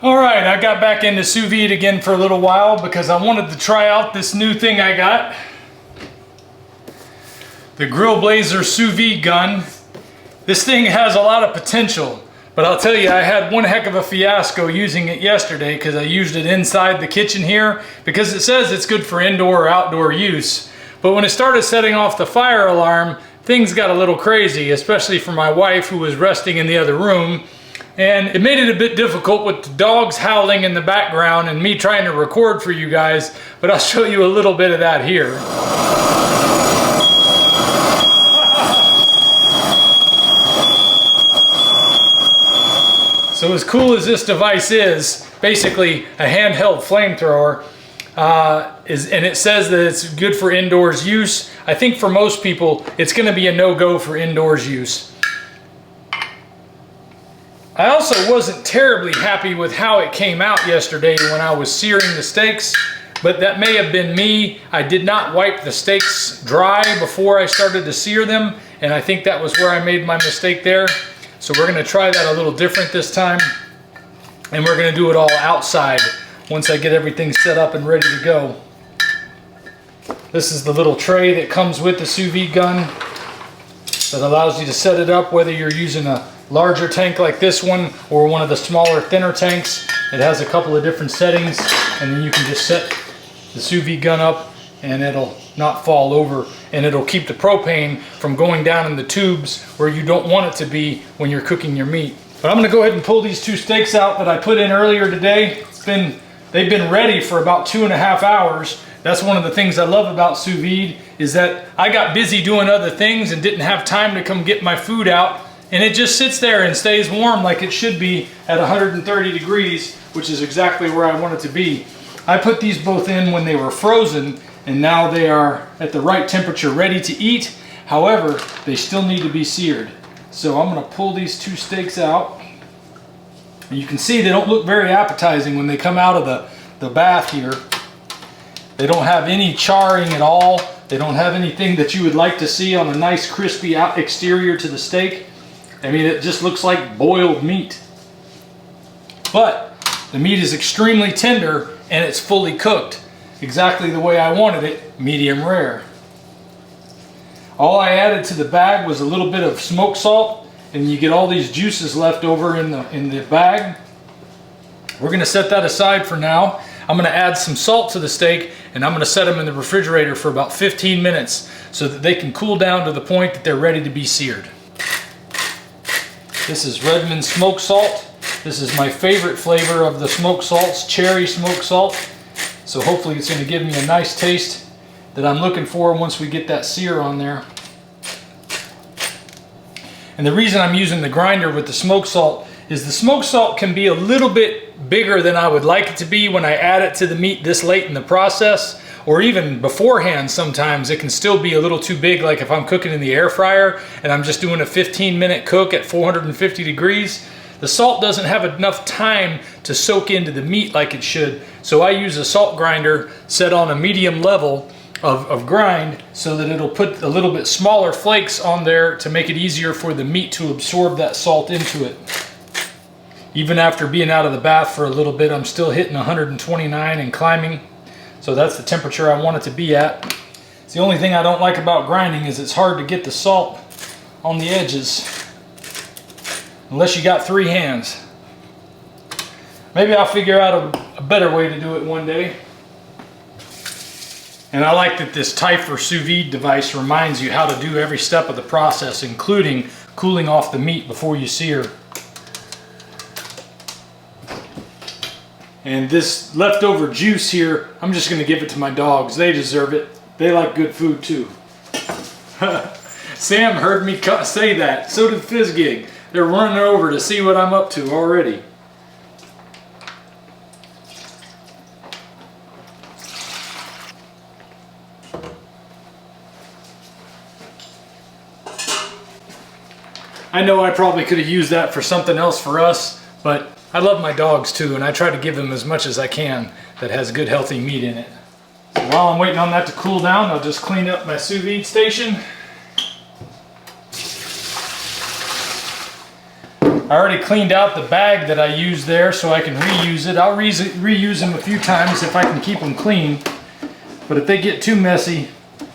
All right, I got back into sous vide again for a little while because I wanted to try out this new thing I got. The GrillMaster Su-V Gun. This thing has a lot of potential, but I'll tell you, I had one heck of a fiasco using it yesterday because I used it inside the kitchen here because it says it's good for indoor or outdoor use. But when it started setting off the fire alarm, things got a little crazy, especially for my wife who was resting in the other room. And it made it a bit difficult with the dogs howling in the background and me trying to record for you guys, but I'll show you a little bit of that here. So as cool as this device is, basically a handheld flamethrower, and it says that it's good for indoors use. I think for most people, it's gonna be a no-go for indoors use. I also wasn't terribly happy with how it came out yesterday when I was searing the steaks, but that may have been me. I did not wipe the steaks dry before I started to sear them, and I think that was where I made my mistake there. So we're gonna try that a little different this time, and we're gonna do it all outside once I get everything set up and ready to go. This is the little tray that comes with the sous vide gun that allows you to set it up whether you're using a larger tank like this one or one of the smaller, thinner tanks. It has a couple of different settings, and then you can just set the sous vide gun up and it'll not fall over, and it'll keep the propane from going down in the tubes where you don't want it to be when you're cooking your meat. But I'm gonna go ahead and pull these two steaks out that I put in earlier today. They've been ready for about 2.5 hours. That's one of the things I love about sous vide, is that I got busy doing other things and didn't have time to come get my food out, and it just sits there and stays warm like it should be at 130 degrees, which is exactly where I want it to be. I put these both in when they were frozen, and now they are at the right temperature, ready to eat. However, they still need to be seared. So I'm gonna pull these two steaks out. And you can see they don't look very appetizing when they come out of the bath here. They don't have any charring at all. They don't have anything that you would like to see on a nice crispy exterior to the steak. I mean, it just looks like boiled meat. But the meat is extremely tender and it's fully cooked, exactly the way I wanted it, medium rare. All I added to the bag was a little bit of smoked salt, and you get all these juices left over in the bag. We're gonna set that aside for now. I'm gonna add some salt to the steak, and I'm gonna set them in the refrigerator for about 15 minutes so that they can cool down to the point that they're ready to be seared. This is Redmond smoked salt. This is my favorite flavor of the smoked salts, cherry smoked salt. So hopefully it's gonna give me a nice taste that I'm looking for once we get that sear on there. And the reason I'm using the grinder with the smoked salt is the smoked salt can be a little bit bigger than I would like it to be when I add it to the meat this late in the process, or even beforehand. Sometimes it can still be a little too big, like if I'm cooking in the air fryer and I'm just doing a 15-minute cook at 450 degrees. The salt doesn't have enough time to soak into the meat like it should, so I use a salt grinder set on a medium level of grind so that it'll put a little bit smaller flakes on there to make it easier for the meat to absorb that salt into it. Even after being out of the bath for a little bit, I'm still hitting 129 and climbing. So that's the temperature I want it to be at. It's the only thing I don't like about grinding is it's hard to get the salt on the edges. Unless you got 3 hands. Maybe I'll figure out a better way to do it one day. And I like that this Dante Sous-Vide device reminds you how to do every step of the process, including cooling off the meat before you sear. And this leftover juice here, I'm just gonna give it to my dogs. They deserve it. They like good food too. Sam heard me say that. So did Fizzgig. They're running over to see what I'm up to already. I know I probably could have used that for something else for us, but I love my dogs too, and I try to give them as much as I can that has good healthy meat in it. So while I'm waiting on that to cool down, I'll just clean up my sous vide station. I already cleaned out the bag that I used there so I can reuse it. I'll reuse them a few times if I can keep them clean. But if they get too messy,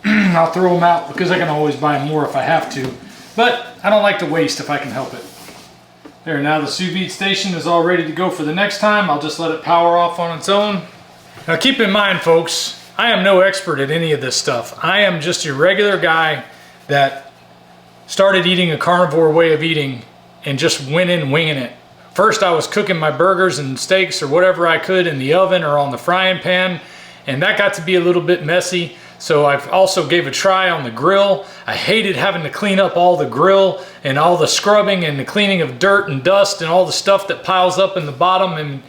I'll throw them out because I can always buy more if I have to. But I don't like to waste if I can help it. There, now the sous vide station is all ready to go for the next time. I'll just let it power off on its own. Now keep in mind, folks, I am no expert at any of this stuff. I am just a regular guy that started eating a carnivore way of eating and just went in winging it. First I was cooking my burgers and steaks or whatever I could in the oven or on the frying pan, and that got to be a little bit messy. So I've also gave a try on the grill. I hated having to clean up all the grill and all the scrubbing and the cleaning of dirt and dust and all the stuff that piles up in the bottom. And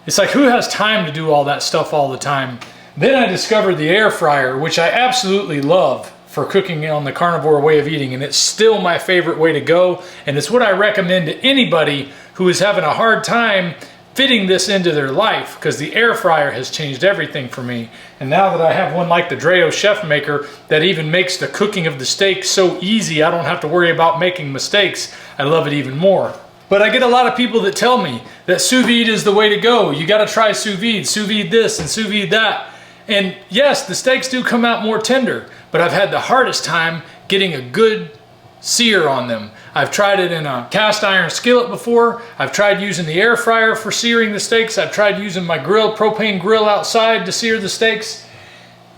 it's like, who has time to do all that stuff all the time? Then I discovered the air fryer, which I absolutely love for cooking on the carnivore way of eating. And it's still my favorite way to go. And it's what I recommend to anybody who is having a hard time fitting this into their life, because the air fryer has changed everything for me. And now that I have one like the Dreo Chef Maker that even makes the cooking of the steak so easy, I don't have to worry about making mistakes, I love it even more. But I get a lot of people that tell me that sous vide is the way to go. You gotta try sous vide this and sous vide that. And yes, the steaks do come out more tender, but I've had the hardest time getting a good sear on them. I've tried it in a cast iron skillet before. I've tried using the air fryer for searing the steaks. I've tried using my propane grill outside to sear the steaks.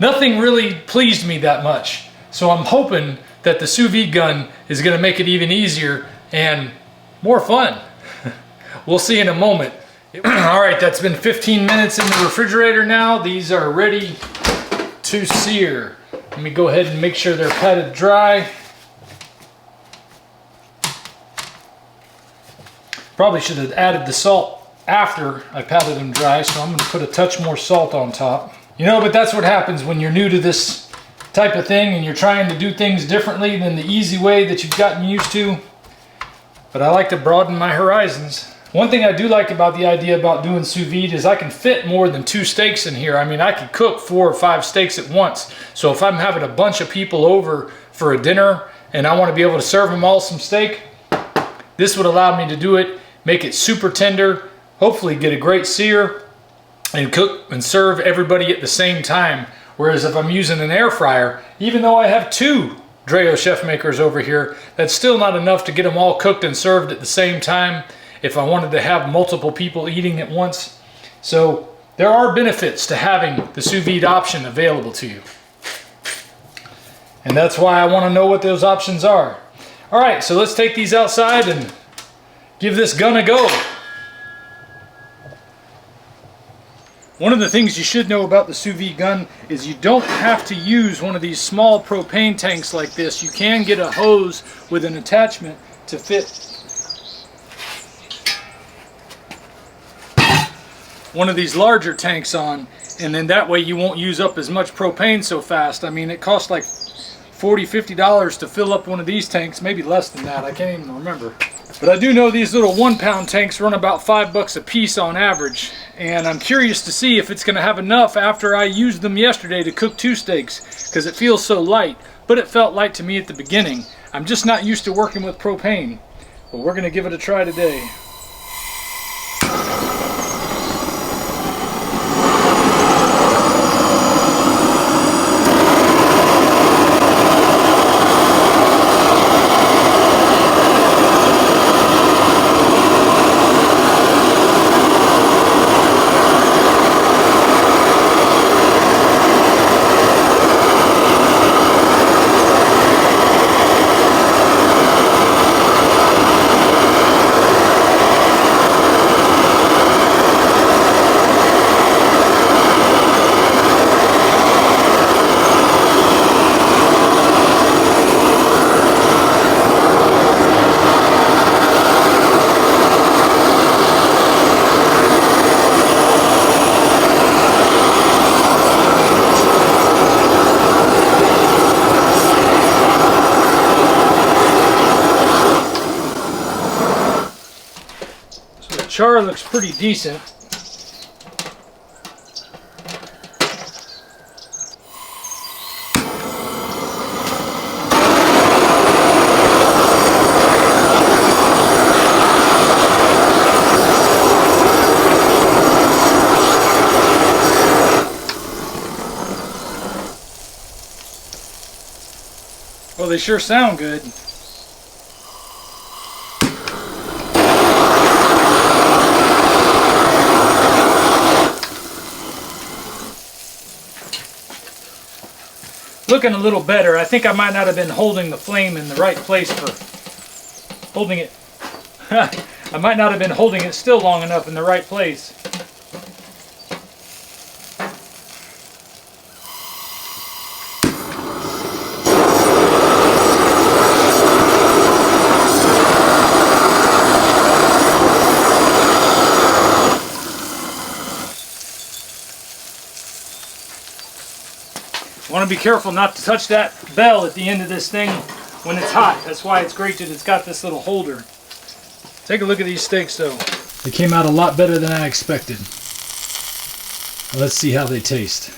Nothing really pleased me that much. So I'm hoping that the sous vide gun is going to make it even easier and more fun. We'll see in a moment. All right, that's been 15 minutes in the refrigerator now. These are ready to sear. Let me go ahead and make sure they're patted dry. Probably should have added the salt after I patted them dry, so I'm going to put a touch more salt on top. You know, but that's what happens when you're new to this type of thing and you're trying to do things differently than the easy way that you've gotten used to. But I like to broaden my horizons. One thing I do like about the idea about doing sous vide is I can fit more than 2 steaks in here. I mean, I could cook 4 or 5 steaks at once. So if I'm having a bunch of people over for a dinner and I want to be able to serve them all some steak, this would allow me to do it, make it super tender, hopefully get a great sear, and cook and serve everybody at the same time. Whereas if I'm using an air fryer, even though I have 2 Dreo Chef Makers over here, that's still not enough to get them all cooked and served at the same time if I wanted to have multiple people eating at once. So there are benefits to having the sous vide option available to you. And that's why I want to know what those options are. All right, so let's take these outside and give this gun a go. One of the things you should know about the sous vide gun is you don't have to use one of these small propane tanks like this. You can get a hose with an attachment to fit one of these larger tanks on, and then that way you won't use up as much propane so fast. I mean, it costs like $40–50 to fill up one of these tanks, maybe less than that, I can't even remember. But I do know these little 1-pound tanks run about $5 a piece on average, and I'm curious to see if it's going to have enough after I used them yesterday to cook 2 steaks, because it feels so light. But it felt light to me at the beginning. I'm just not used to working with propane, but we're going to give it a try today. Char looks pretty decent. Well, they sure sound good. Looking a little better. I think I might not have been holding the flame in the right place for holding it. I might not have been holding it still long enough in the right place. Want to be careful not to touch that bell at the end of this thing when it's hot. That's why it's great that it's got this little holder. Take a look at these steaks though. They came out a lot better than I expected. Let's see how they taste.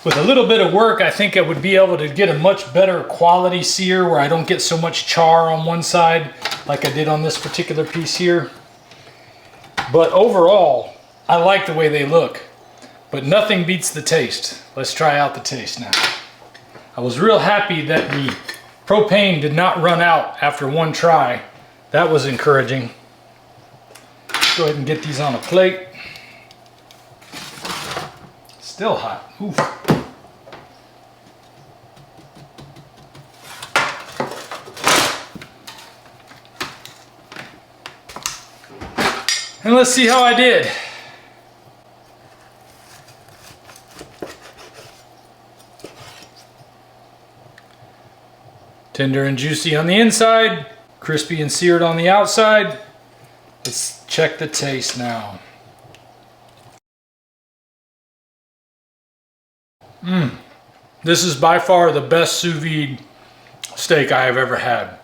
With a little bit of work, I think I would be able to get a much better quality sear where I don't get so much char on one side like I did on this particular piece here. But overall, I like the way they look. But nothing beats the taste. Let's try out the taste now. I was real happy that the propane did not run out after one try. That was encouraging. Let's go ahead and get these on a plate. Still hot. Oof. And let's see how I did. Tender and juicy on the inside, crispy and seared on the outside. Let's check the taste now. This is by far the best sous vide steak I have ever had.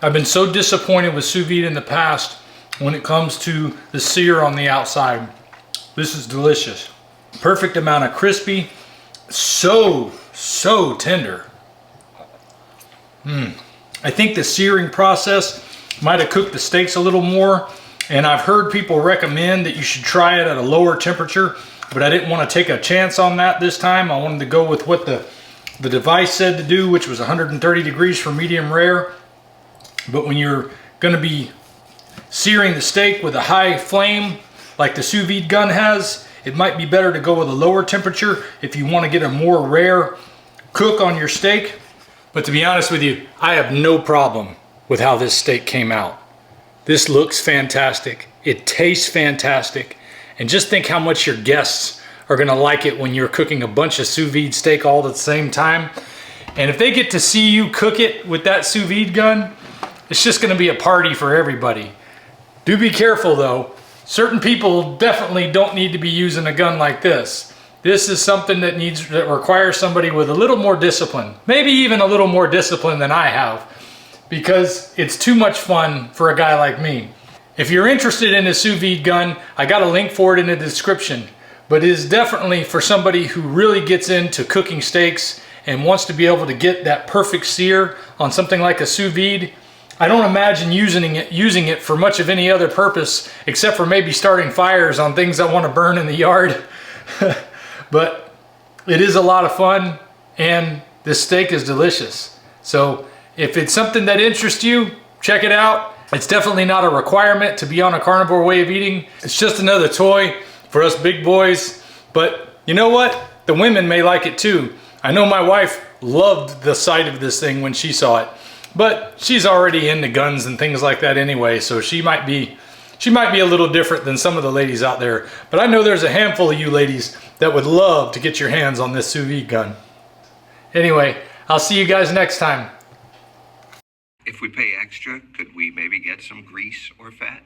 I've been so disappointed with sous vide in the past when it comes to the sear on the outside. This is delicious. Perfect amount of crispy, so tender. I think the searing process might have cooked the steaks a little more, and I've heard people recommend that you should try it at a lower temperature, but I didn't want to take a chance on that this time. I wanted to go with what the device said to do, which was 130 degrees for medium rare. But when you're going to be searing the steak with a high flame like the sous vide gun has, it might be better to go with a lower temperature if you want to get a more rare cook on your steak. But to be honest with you, I have no problem with how this steak came out. This looks fantastic. It tastes fantastic. And just think how much your guests are gonna like it when you're cooking a bunch of sous vide steak all at the same time. And if they get to see you cook it with that sous vide gun, it's just gonna be a party for everybody. Do be careful though. Certain people definitely don't need to be using a gun like this. This is something that requires somebody with a little more discipline, maybe even a little more discipline than I have, because it's too much fun for a guy like me. If you're interested in a sous vide gun, I got a link for it in the description, but it is definitely for somebody who really gets into cooking steaks and wants to be able to get that perfect sear on something like a sous vide. I don't imagine using it for much of any other purpose except for maybe starting fires on things I want to burn in the yard. But it is a lot of fun, and this steak is delicious. So if it's something that interests you, check it out. It's definitely not a requirement to be on a carnivore way of eating. It's just another toy for us big boys. But you know what? The women may like it too. I know my wife loved the sight of this thing when she saw it, but she's already into guns and things like that anyway, so she might be a little different than some of the ladies out there. But I know there's a handful of you ladies that would love to get your hands on this sous vide gun. Anyway, I'll see you guys next time. If we pay extra, could we maybe get some grease or fat?